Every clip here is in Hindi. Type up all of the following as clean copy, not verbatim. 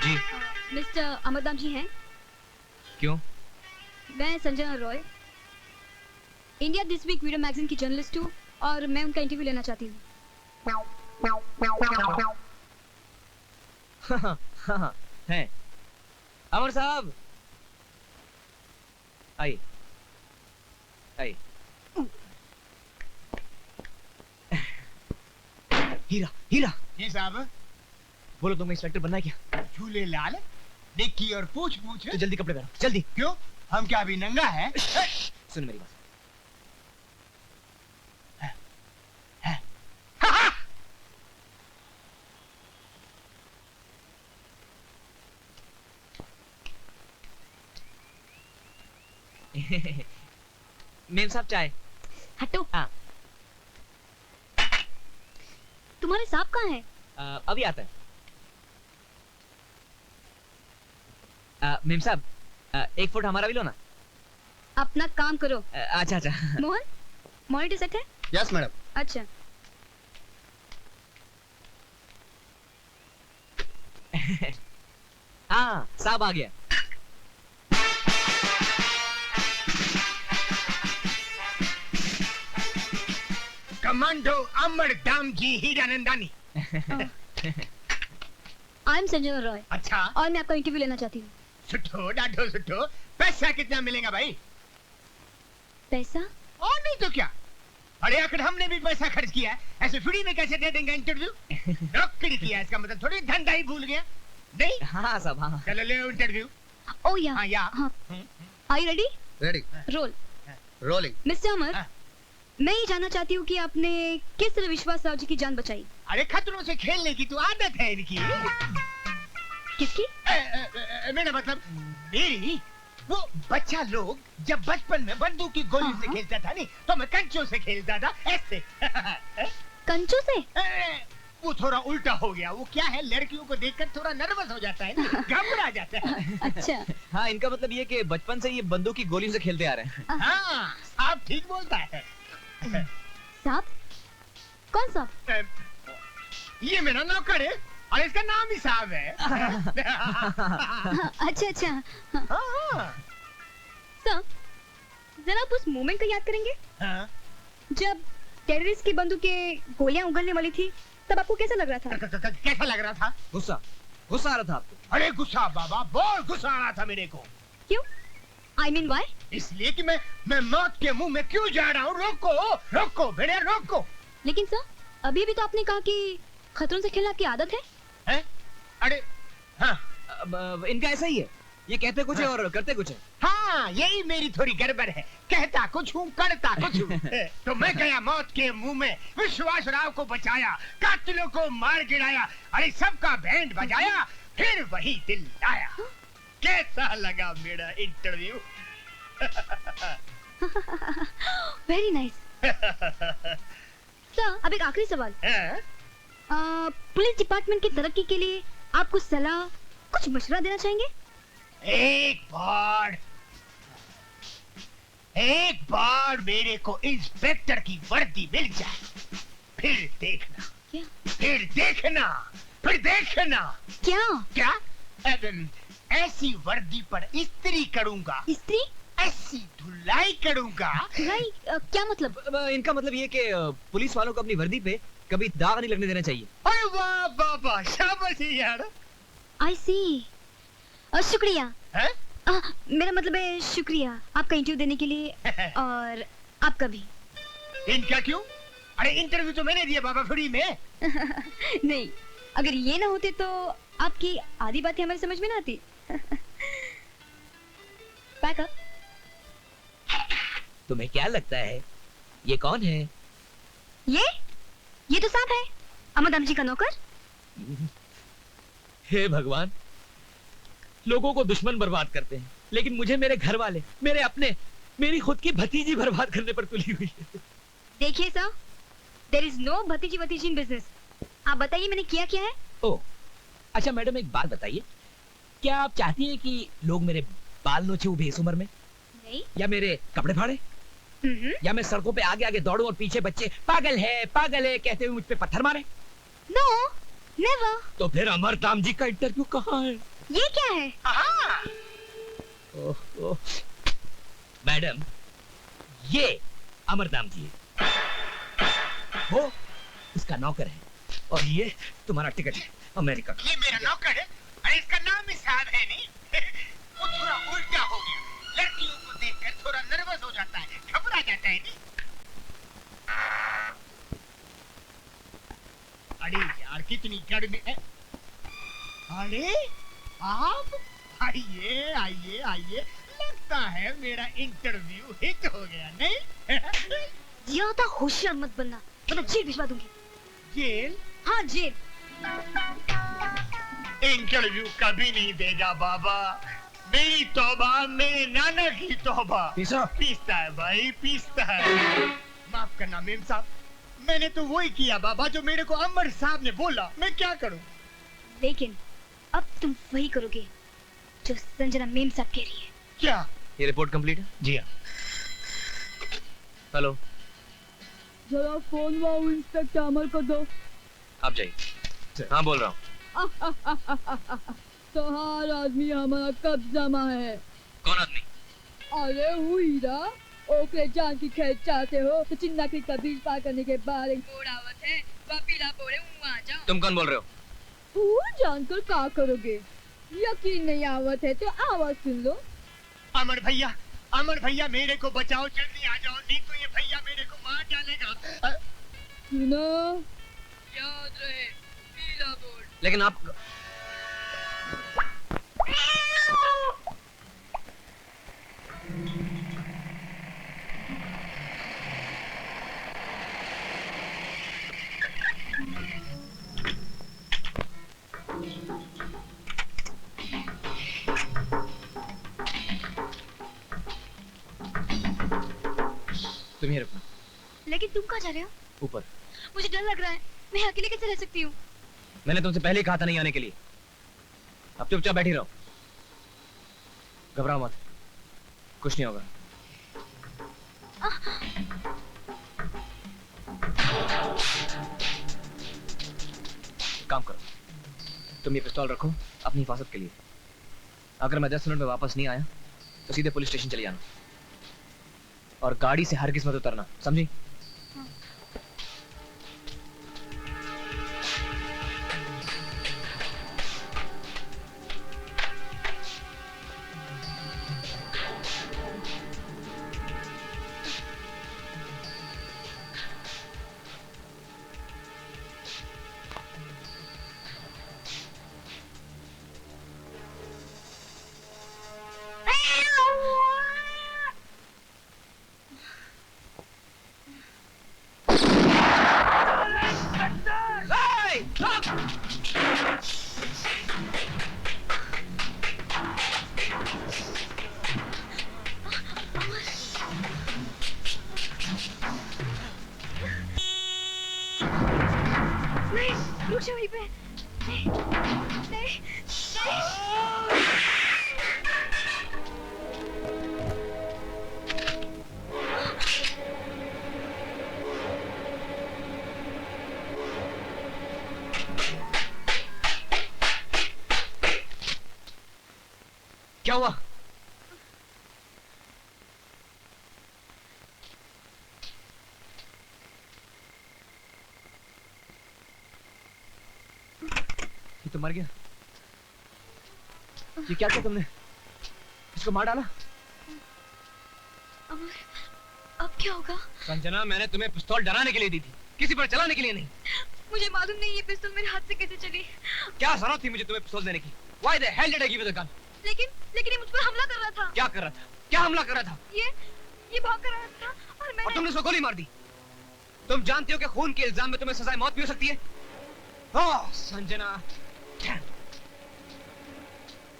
जी। मिस्टर अमरदाम जी हैं? क्यों? मैं Sanjana Roy, India this week video magazine की जर्नलिस्ट हूँ और मैं उनका इंटरव्यू लेना चाहती हूँ। हाँ, हैं। अमर साहब, आइए, आइए। हीरा, हीरा। जी साहब। बोलो तुम्हें इंस्पेक्टर बनना है क्या? झूले लाल, डिक्की और पूछ पूछ। तो जल्दी कपड़े पहनो, जल्दी। क्यों? हम क्या अभी नंगा है? सुन मेरी बात। मेम साहब चाय। हटो। हाँ। तुम्हारे सांप कहाँ है? अभी आता है। मेम साहब, 1 फुट हमारा भी लो ना। अपना काम करो। अच्छा अच्छा। मोहन, मॉनिटर सेट है? Yes madam. अच्छा। हाँ, साहब आ गया। Commando Amardam ji Hiranandani. I am Sanjana Roy. अच्छा। और मैं आपका इंटरव्यू लेना चाहती हूँ। सुठो, डाढो सुठो। पैसा कितना मिलेगा भाई? पैसा? और नहीं तो क्या, अरे आखिर हमने भी पैसा खर्च किया है, ऐसे फ्री में कैसे दे देंगे इंटरव्यू? नौकरी किया, इसका मतलब थोड़ी धंधा ही भूल गया। नहीं? हाँ साहब, हाँ। चलो ले इंटरव्यू। ओ या। हाँ yeah. Are you ready? Ready. Roll. Rolling. Mister Amar, मैं ये जानना चाहती हूँ कि आपने किस तरह विश्वास राव जी की जान बचाई? अरे खतरों से खेलने की तो आदत है इनकी। किसकी? मेरा मतलब मेरी। वो बच्चा लोग जब बचपन में बंदूक की गोली से खेलता था नहीं, तो मैं कंचों से खेलता था ऐसे। कंचों से? वो थोड़ा उल्टा हो गया। वो क्या है, लड़कियों को देखकर थोड़ा नर्वस हो जाता है ना, घबरा जाता है। अच्छा। हाँ, इनका मतलब ये कि बचपन से ये बंदूक की गोली से खेलते आ रहे हैं। हाँ, आप ठीक बोलता है। सांप? कौन सांप? ये मेरा नौकर है और इसका नाम ही साहब है। अच्छा अच्छा। हाँ। सर, जरा आप उस मोमेंट को याद करेंगे हाँ। जब टेररिस्ट की बंदूक के गोलियां उगलने वाली थी, तब आपको कैसा लग रहा था? कैसा लग रहा था? गुस्सा, गुस्सा आ रहा था आपको? अरे गुस्सा बाबा, बहुत गुस्सा आ रहा था मेरे को। क्यों? I mean why? इसलिए कि मैं मौत के मुंह में क्यों जा रहा हूँ। रोको रोको भेड़िया रोको। लेकिन सर, अभी भी तो आपने कहा कि खतरों से खेलना आपकी आदत है। हैं? अरे हाँ। इनका ऐसा ही है, ये कहते कुछ है और करते कुछ है। हाँ, यही मेरी थोड़ी गड़बड़ है, कहता कुछ हूँ करता कुछ हूँ। तो मैं गया मौत के मुंह में, विश्वास राव को बचाया, कातिलों को मार गिराया, अरे सबका बैंड बजाया, फिर वही दिल लाया। कैसा लगा मेरा इंटरव्यू? Very nice. सर, अब एक आखिरी सवाल। पुलिस डिपार्टमेंट की तरक्की के लिए आप कुछ सलाह, कुछ मशवरा देना चाहेंगे? एक बार मेरे को इंस्पेक्टर की वर्दी मिल जाए, फिर देखना। क्या? फिर देखना, फिर देखना। क्या? क्या? ऐसी वर्दी पर इस्त्री करूंगा। इस्त्री? ऐसी धुलाई करूंगा। धुलाई? क्या मतलब? इनका मतलब ये कि पुलिस वालों को अपनी वर्दी पे कभी दाग नहीं लगने देना चाहिए। अरे वाह बाबा, शाबाश यार। I see। शुक्रिया। हैं? मेरा मतलब है शुक्रिया आपका इंटरव्यू देने के लिए, और आपका भी। इनका क्यों? अरे इंटरव्यू तो मैंने दिया बाबा फ्री में। नहीं, अगर ये ना होते तो आपकी आधी बातें हमारी समझ में ना आती। Back up। तुम्हें क्या लगता है ये कौन है? ये तो सांप है, अमरदाम जी का नौकर। हे भगवान, लोगों को दुश्मन बर्बाद करते हैं, लेकिन मुझे मेरे घर वाले, मेरे अपने, मेरी खुद की भतीजी बर्बाद करने पर तुली हुई है। देखिए सर, देयर इज नो भतीजी वतीजी इन बिजनेस। आप बताइए मैंने किया क्या है? ओह, अच्छा मैडम एक बात बताइए, क्या आप चाहती हैं कि लोग मेरे बाल नोचे बेस उम्र में? नहीं। या मेरे कपड़े फाड़े? या मैं सड़कों पे आगे आगे दौड़ूं और पीछे बच्चे पागल है कहते हुए मुझ पे पत्थर मारे? No, never. तो फिर अमरधाम जी का इंटरव्यू कहाँ है? ये क्या है? हाँ। ओह, ओह। मैडम, ये अमरधाम जी है, वो उसका नौकर है, और ये तुम्हारा टिकट है अमेरिका का। ये मेरा नौकर है? अरे इसका नाम ही साहब है नहीं। वो थोड़ा उल्टा हो गया, लड़कियों को देखकर थोड़ा नर्वस हो जाता है, घबरा जाता है नहीं। अरे यार कितनी गर्मी है। अरे आप आइए आइए आइए, लगता है मेरा इंटरव्यू हिट हो गया नहीं? ज्यादा होशियार मत बनना, वरना जेल भिजवा दूंगी। जेल? हाँ जेल। इंटरव्यू कभी नहीं देगा बाबा। मेरी तौबा, मेरे नाना की तौबा। पीसता है भाई, पीसता है। माफ करना मेम साहब, मैंने तो वही किया बाबा जो मेरे को अमर साहब ने बोला। मैं क्या करूं? लेकिन अब तुम वही करोगे जो संजना मेम साहब कह रही है। क्या? ये रिपोर्ट कंप्लीट है? जी हाँ। हेलो, जरा फोन वाओ इंस्पेक्टर अमर को दो। आप जाइए। हाँ, बोल रहा हूँ। तो हर आदमी हमारा कब्जा में है। कौन आदमी? अरे हुईरा, ओकरे जान की खेत चाहते हो तो चिन्ना क्रीक का बीच पार करने के बाद एक बोर्ड आवत है, वपीला बोले वहाँ जाओ। तुम कौन बोल रहे हो? वो जानकर क्या करोगे? यकीन नहीं आवत है तो आवाज सुन लो। अमर भैया मेरे को बचाओ, जल्दी आ जाओ, नहीं तो ये भैया मेरे को मार डालेगा। सुनो, याद रहे पीला बोर्ड। लेकिन आप तुम ही रुकना। लेकिन तुम कहाँ जा रहे हो? ऊपर। मुझे डर लग रहा है, मैं अकेले कैसे रह सकती हूँ? मैंने तुमसे पहले ही कहा था नहीं आने के लिए। अब चुपचाप बैठी रहो, घबराओ मत, कुछ नहीं होगा। काम करो, तुम ये पिस्तौल रखो अपनी हिफाजत के लिए। अगर मैं 10 मिनट में वापस नहीं आया तो सीधे पुलिस स्टेशन चले जाना, और गाड़ी से हरगिज़ मत उतरना, समझी? नहीं, रुक जाओ वहीं पे। नहीं, नहीं, नहीं। क्या हुआ? ये तो मर गया। ये क्या किया तुमने? इसको मार डाला? अमर, अब क्या होगा? संजना, मैंने तुम्हें पिस्तौल डराने के लिए दी थी, किसी पर चलाने के लिए नहीं। मुझे मालूम नहीं ये पिस्तौल मेरे हाथ से कैसे चली। क्या जरूरत थी मुझे तुम्हें पिस्तौल देने की? Why the hell did I give you the gun? लेकिन ये मुझ पर हमला कर रहा था। क्या कर रहा था? क्या हमला कर रहा था? ये भाग कर रहा था और मैंने। और तुमने उसको गोली मार दी। तुम जानती हो कि खून के इल्जाम में तुम्हें सजाए मौत भी हो सकती है। ओह संजना।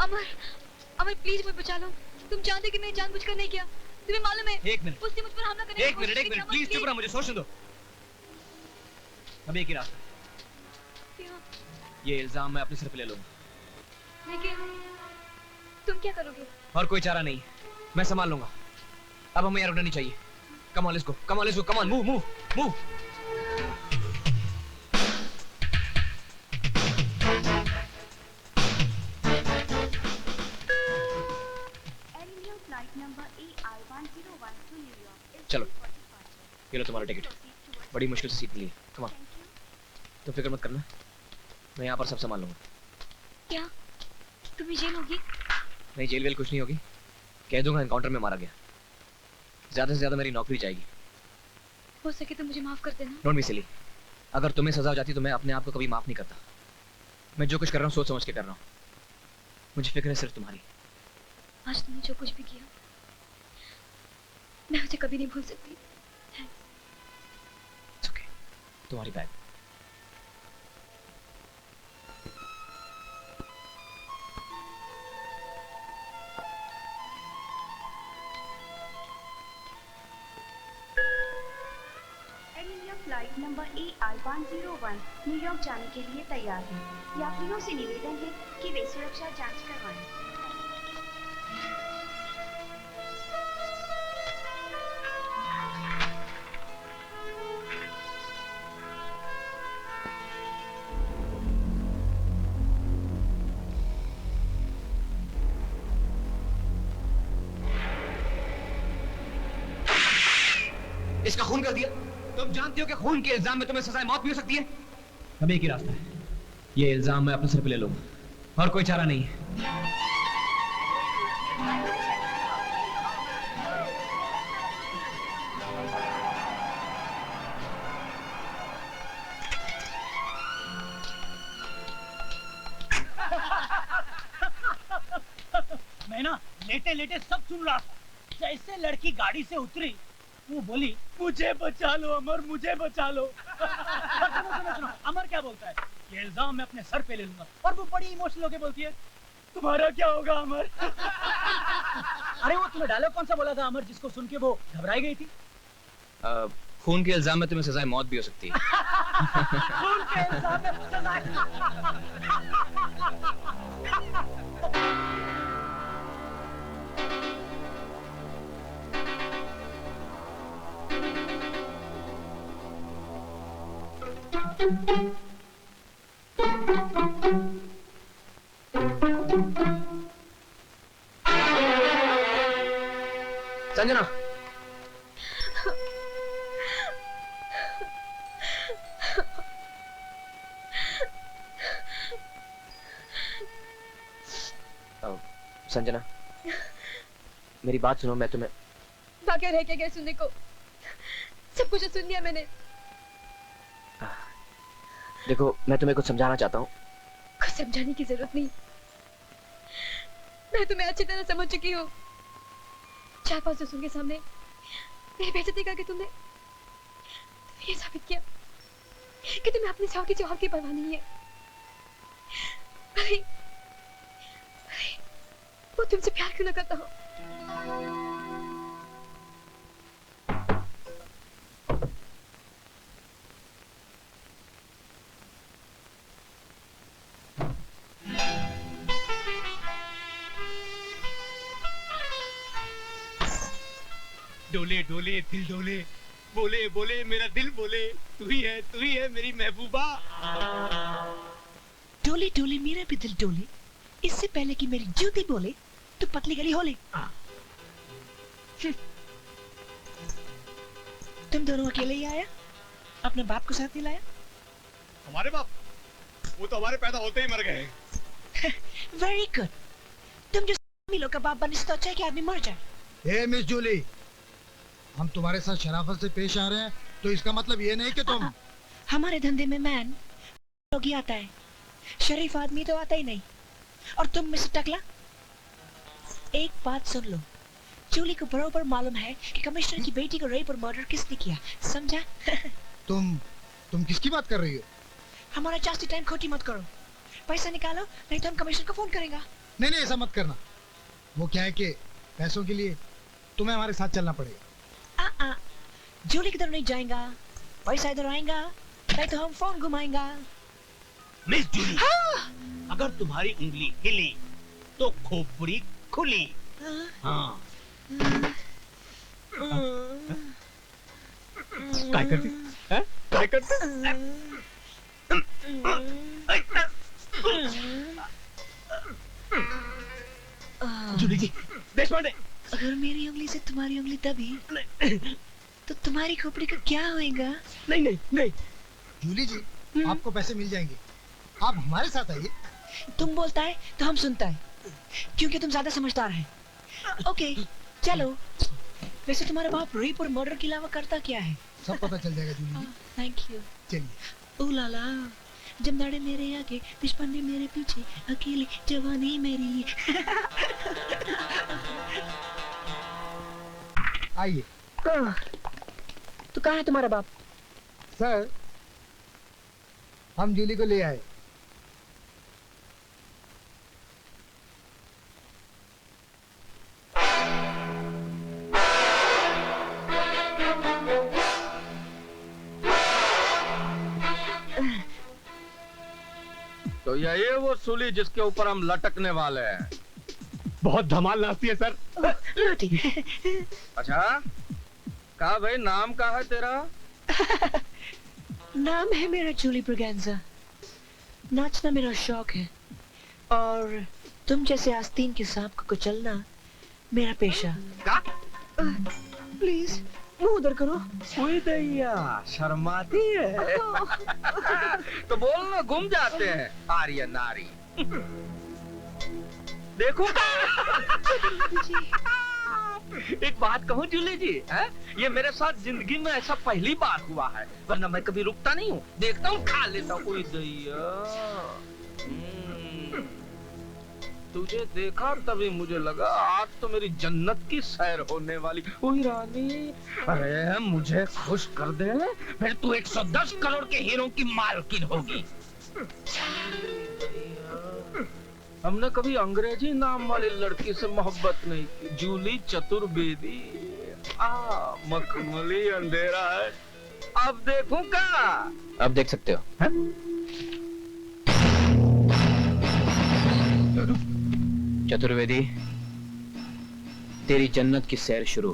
अमर प्लीज मुझे बचा लो। तुम जानते कि मैंने जानबूझकर नहीं किया। तुम्हें मालूम है एक मिनट, उसने मुझ पर हमला करने की एक कोशिश मिनट की। प्लीज चुप रहो, मुझे सोचने दो। अब एक ही रास्ता, ये इल्जाम मैं अपने सिर पे ले लूंगा। लेकिन तुम क्या करोगे? और कोई चारा नहीं, मैं संभाल लूंगा। अब हमें यहाँ रुकना नहीं चाहिए। Come on let's go, come on let's go, come on move move move. ये लो तुम्हारा टिकट, बड़ी मुश्किल से सीट ली है। कम ऑन, तुम फिक्र मत करना, मैं यहाँ पर सब संभाल लूंगा। क्या तुम्हें जेल होगी? नहीं, जेल वेल कुछ नहीं होगी, कह दूंगा एनकाउंटर में मारा गया। ज्यादा से ज्यादा मेरी नौकरी जाएगी। हो सके तो मुझे माफ कर देना। डोंट बी सिली, अगर तुम्हें सजा हो जाती तो मैं अपने आप को कभी माफ नहीं करता। मैं जो कुछ कर रहा हूँ सोच समझ के कर रहा हूँ, मुझे फिक्र है सिर्फ तुम्हारी। आज तुमने जो कुछ भी किया मैं उसे कभी नहीं भूल सकती। It's okay. तुम्हारी bag. Flight number AR101 New York जाने के लिए तैयार है। यात्रियों से निवेदन है कि वे सुरक्षा जांच करवाएं। इसका खून कर दिया। तुम जानते हो कि खून के इल्जाम में तुम्हें सजाए मौत भी हो सकती है। अब एक ही रास्ता है, ये इल्जाम मैं अपने सिर पे ले लूंगा और कोई चारा नहीं है। मैं ना लेटे लेटे सब सुन रहा था। जैसे लड़की गाड़ी से उतरी वो बोली मुझे बचा लो अमर, मुझे बचा लो। सुनो, अमर क्या बोलता है, ये इल्जाम मैं अपने सर पे ले लूंगा। और वो बड़ी इमोशनल होके बोलती है तुम्हारा क्या होगा अमर। अरे वो तुम्हें डायलॉग कौन सा बोला था अमर, जिसको सुन के वो घबराई गई थी? खून के इल्जाम में तुम्हें सजाए मौत भी हो सकती है। खून के इल्जाम में सजाए। संजना, संजना मेरी बात सुनो। मैं तुम्हें बाकी रह के गए सुनने को, सब कुछ सुन लिया मैंने। देखो, मैं तुम्हें कुछ समझाना चाहता हूँ। कुछ समझाने की जरूरत नहीं, मैं तुम्हें अच्छी तरह समझ चुकी हूँ। 4-5 दोस्तों के सामने मेरी बेइज्जती करके तुमने ये साबित किया कि तुम्हें अपने चाव की जवाब की परवाह नहीं है। भले वो तुमसे प्यार क्यों ना करता हो। डोले डोले दिल डोले, बोले बोले मेरा दिल बोले, तू ही है मेरी महबूबा। डोले डोले मेरा भी दिल डोले, इससे पहले कि मेरी जूती बोले तो पतली गली होले। तुम दोनों अकेले ही आया, अपने बाप को साथ नहीं लाया? हमारे बाप, वो तो हमारे पैदा होते ही मर गए। Very good. तुम जो मिलो का बाप बनने से तो अच्छा है कि आदमी मर जाए। हे मिस जूली, हम तुम्हारे साथ शराफत से पेश आ रहे हैं तो इसका मतलब ये नहीं कि तुम हमारे धंधे में मैन लोग ही आता है, शरीफ आदमी तो आता ही नहीं। और तुम मिस्टर टकला, एक बात सुन लो, जूली को बरोबर मालूम है कि कमिश्नर की बेटी को रेप और मर्डर किसने किया, समझा? तुम किसकी बात कर रही हो? हमारा जास्ती टाइम खोटी मत करो, पैसा निकालो नहीं तो हम कमिश्नर को फोन करेंगे। नहीं नहीं, ऐसा मत करना। वो क्या है कि पैसों के लिए तुम्हें हमारे साथ चलना पड़ेगा। जूली किधर नहीं जाएगा, पैसा इधर आएगा, नहीं तो हम फोन घुमाएंगा। मिस जूली, अगर तुम्हारी उंगली हिली तो खोपड़ी खुली। हाँ। काय करती? काय करती? जूली जी, देश पांडे। अगर मेरी उंगली से तुम्हारी उंगली दबी तो तुम्हारी खोपड़ी का क्या होएगा? नहीं नहीं नहीं। जूली जी, आपको पैसे मिल जाएंगे, आप हमारे साथ आइए। तुम बोलता है तो हम सुनता है, क्योंकि तुम ज्यादा समझदार हैं। ओके चलो। वैसे तुम्हारा बाप रेप और मर्डर के अलावा करता क्या है? सब पता चल जाएगा जूली जी। Thank you. चलिए। ओ लाला, जमदाड़े मेरे आगे, पिछपन्ने मेरे पीछे, अकेली जवानी मेरी। आइए। तो कहाँ है तुम्हारा बाप? सर, हम जूली को ले आए। तो यही है वो सूली जिसके ऊपर हम लटकने वाले हैं। बहुत धमाल नाचती है सर। अच्छा, कहा भाई, नाम का है तेरा? नाम है मेरा जूली ब्रगेंजा। नाचना मेरा शौक है, और तुम जैसे आस्तीन के सांप को कुचलना मेरा पेशा। प्लीज मुंह उधर करो। कोई दैया शर्माती है। तो बोल ना, गुम जाते हैं आर्य नारी। देखो। एक बात कहूँ जूली जी, है? ये मेरे साथ जिंदगी में ऐसा पहली बार हुआ है, वरना मैं कभी रुकता नहीं हूँ, देखता हूँ, खा लेता हूँ। कोई दैया, तुझे देखा तभी मुझे लगा आज तो मेरी जन्नत की सैर होने वाली। ओए रानी, अरे मुझे खुश कर दे, फिर तू 110 करोड़ के हीरो की मालकिन होगी। हमने कभी अंग्रेजी नाम वाली लड़की से मोहब्बत नहीं की। जूली चतुर्वेदी, मखमली अंधेरा है। अब देखूं क्या? अब देख सकते हो। है? चतुर्वेदी, तेरी जन्नत की सैर शुरू।